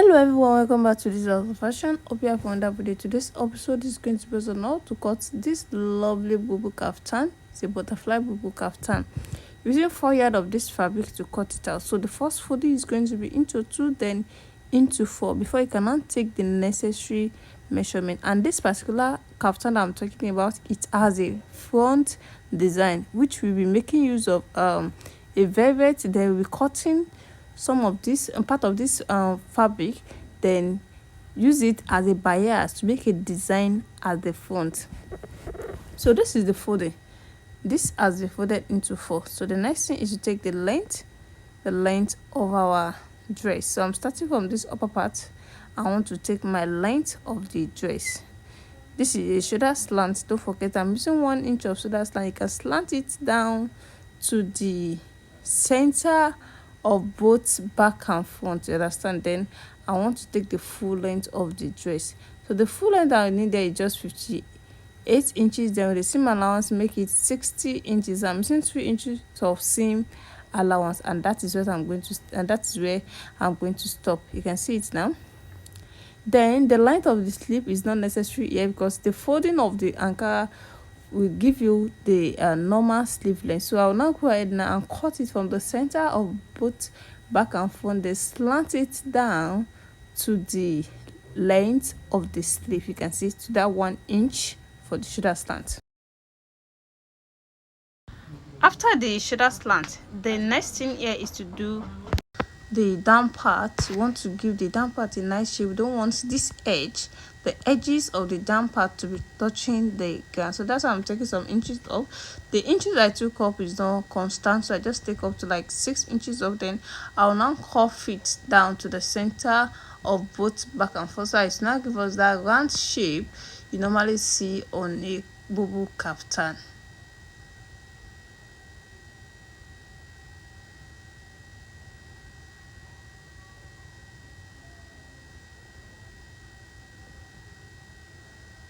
Hello everyone, welcome back to this of fashion. Hope you have a wonderful day. Today's episode is going to be on how to cut this lovely Bubu Kaftan. It's a butterfly Bubu Kaftan. Using 4 yards of this fabric to cut it out. So the first folding is going to be into 2, then into 4 before you can now take the necessary measurement. And this particular kaftan that I'm talking about, it has a front design which we'll be making use of a velvet. Then we'll be cutting some of this part of this fabric, then use it as a bias to make a design at the front. So this is the folding. This has been folded into 4. So the next thing is to take the length of our dress. So I'm starting from this upper part. I want to take my length of the dress. This is a shoulder slant. Don't forget I'm using 1 inch of shoulder slant. You can slant it down to the center of both back and front, you understand. Then I want to take the full length of the dress. So the full length I need there is just 58 inches. Then with the seam allowance, make it 60 inches. I'm using 2 inches of seam allowance, and that is where I'm going to stop. You can see it now. Then the length of the sleeve is not necessary here because the folding of the Ankara will give you the normal sleeve length. So I'll now go ahead now and cut it from the center of both back and front. Then slant it down to the length of the sleeve. You can see to that 1 inch for the shoulder slant. After the shoulder slant, the next thing here is to do the down part. You want to give the down part a nice shape. You don't want this edge, the edges of the down part, to be touching the ground. So that's why I'm taking some inches off. The inches I took up is not constant, so I just take up to like 6 inches off. Then I'll now curve it down to the center of both back and front. So it's now give us that round shape you normally see on a Bubu Kaftan.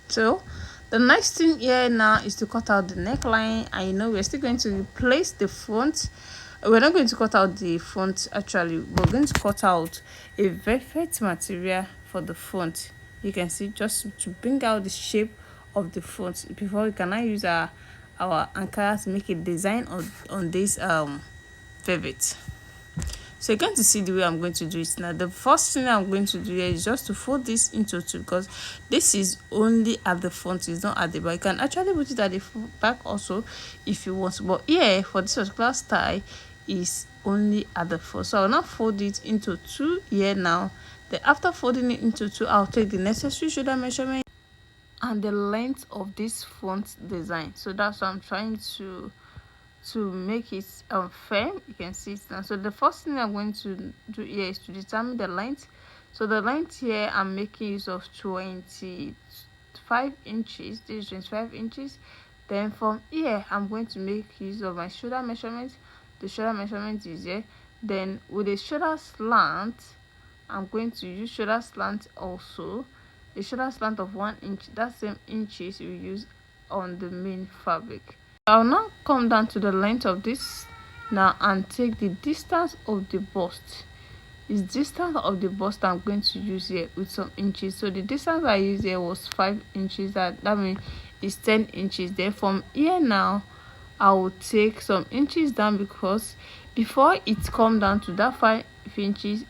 So the next thing here now is to cut out the neckline. And we're still going to replace the front. We're not going to cut out the front actually. We're going to cut out a velvet material for the front. You can see, just to bring out the shape of the front before we can now use our Ankara to make a design on this velvet. So you're going to see the way I'm going to do it now. The first thing I'm going to do here is just to fold this into 2 because this is only at the front, it's not at the back. You can actually put it at the back also if you want, but here for this particular style is only at the front. So I'll now fold it into 2 here now. Then after folding it into 2, I'll take the necessary shoulder measurement and the length of this front design. So that's what I'm trying to make it firm. You can see it now. So the first thing I'm going to do here is to determine the length. So the length here, I'm making use of 25 inches. This is 25 inches. Then from here, I'm going to make use of my shoulder measurement. The shoulder measurement is here. Then with a shoulder slant, I'm going to use shoulder slant also. A shoulder slant of 1 inch. That same inches we use on the main fabric. I'll now come down to the length of this now and take the distance of the bust. It's distance of the bust I'm going to use here with some inches. So the distance I used here was 5 inches. That means it's 10 inches. Then from here now, I will take some inches down because before it come down to that 5 inches,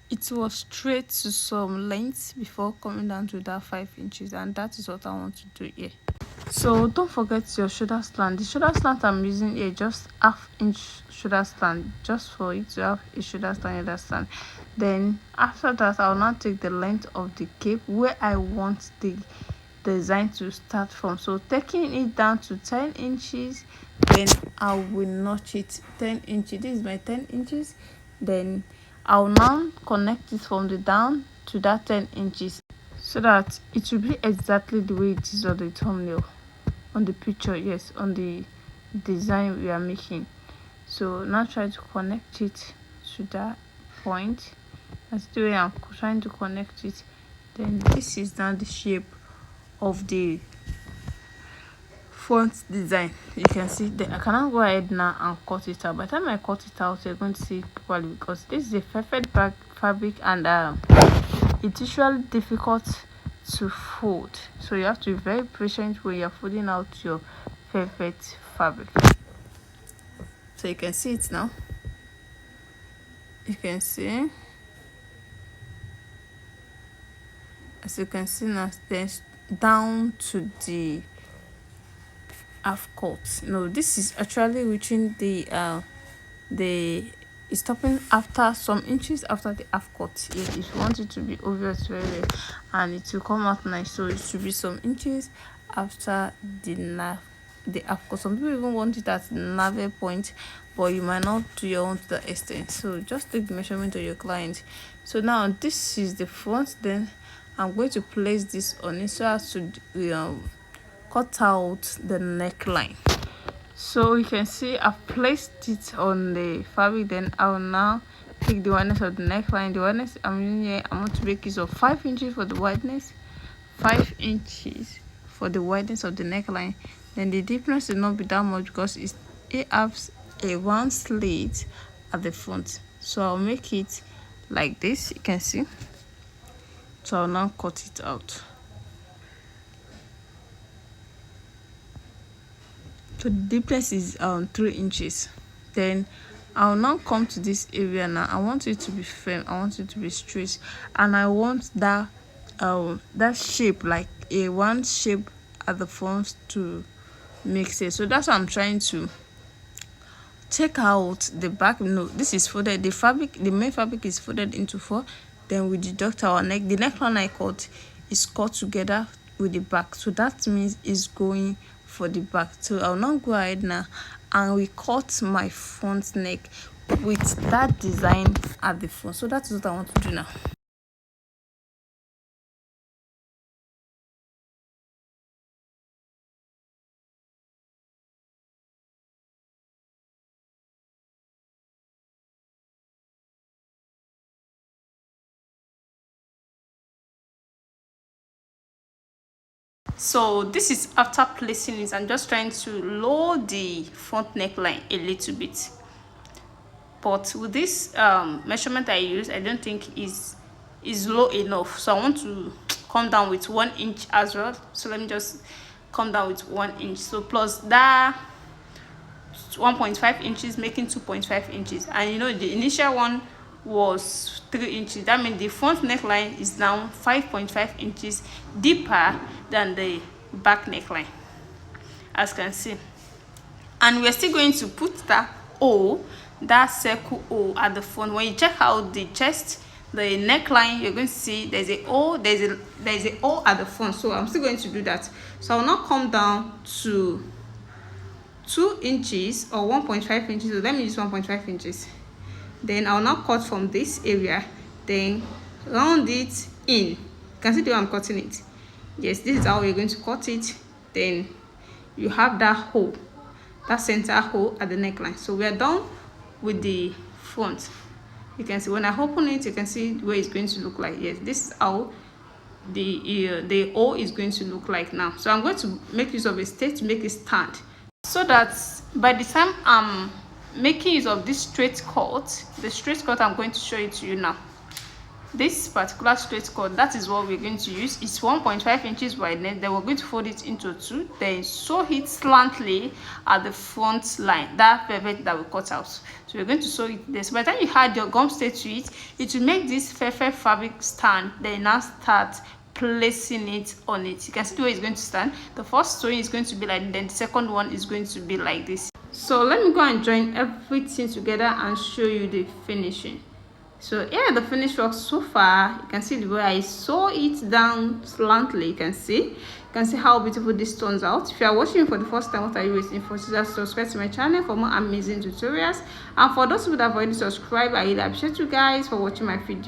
it was straight to some length before coming down to that 5 inches, and that is what I want to do here. So don't forget your shoulder slant. The shoulder slant I'm using here, just 1/2 inch shoulder slant, just for it to have a shoulder slant, you understand. Then after that, I'll now take the length of the cape where I want the design to start from. So taking it down to 10 inches, then I will notch it 10 inches. This is my 10 inches. Then I'll now connect it from the down to that 10 inches so that it will be exactly the way it is on the thumbnail, on the picture, yes, on the design we are making. So now try to connect it to that point. That's the way I'm trying to connect it. Then this is now the shape of the front design. You can see that I cannot go ahead now and cut it out. By the time I cut it out, you're going to see it properly because this is a perfect fabric, and it's usually difficult to fold, so you have to be very patient when you're folding out your favorite fabric. So you can see it now. You can see, as you can see now, there's down to the half cut. No, this is actually reaching the it's stopping after some inches after the half cut. If you want it to be obvious very well and it will come out nice, so it should be some inches after the half cut. Some people even want it at navel point, but you might not do your own to the extent, so just take the measurement of your client. So now this is the front, then I'm going to place this on it so as to cut out the neckline. So you can see I've placed it on the fabric. Then I will now take the wideness of the neckline. The wideness I'm using here, I want to make use of 5 inches for the wideness, 5 inches for the wideness of the neckline. Then the deepness will not be that much because it has a round slit at the front, so I'll make it like this, you can see. So I'll now cut it out. So the deepness is 3 inches. Then I'll now come to this area. Now I want it to be firm, I want it to be straight, and I want that shape, like a round shape at the front, to mix it. So that's what I'm trying to take out the back. No, this is folded, the fabric, the main fabric is folded into 4. Then we deduct our neck. The neckline I cut is cut together with the back, so that means it's going for the back. So I'll now go ahead now and we cut my front neck with that design at the front. So that is what I want to do now. So this is after placing it. I'm just trying to lower the front neckline a little bit, but with this measurement I use, I don't think is low enough, so I want to come down with 1 inch as well. So let me just come down with 1 inch, so plus that 1.5 inches, making 2.5 inches. And you know the initial one was 3 inches. That means the front neckline is now 5.5 inches deeper than the back neckline, as you can see. And we're still going to put that O, that circle O at the front. When you check out the chest, the neckline, you're going to see there's a O, there's a O at the front. So I'm still going to do that. So I'll now come down to 2 inches or 1.5 inches. So let me use 1.5 inches. Then I'll now cut from this area, then round it in. You can see the way I'm cutting it. Yes, this is how we're going to cut it. Then you have that hole, that center hole at the neckline. So we are done with the front. You can see when I open it, you can see where it's going to look like. Yes, this is how the O is going to look like now. So I'm going to make use of a stitch to make it stand, so that by the time I'm making use of this straight cut, the straight cut I'm going to show it to you now. This particular straight cut, that is what we're going to use. It's 1.5 inches wideness. Then we're going to fold it into 2, then sew it slantly at the front line, that velvet that we cut out. So we're going to sew it there. So by the time you add your gum stay to it, it will make this velvet fabric stand. Then now start placing it on it. You can see the way it's going to stand. The first sewing is going to be like this, then the second one is going to be like this. So let me go and join everything together and show you the finishing. So yeah, the finished work so far. You can see the way I sew it down slantly. You can see how beautiful this turns out. If you are watching for the first time, what are you waiting for? So just subscribe to my channel for more amazing tutorials. And for those people that have already subscribed, I really appreciate you guys for watching my video.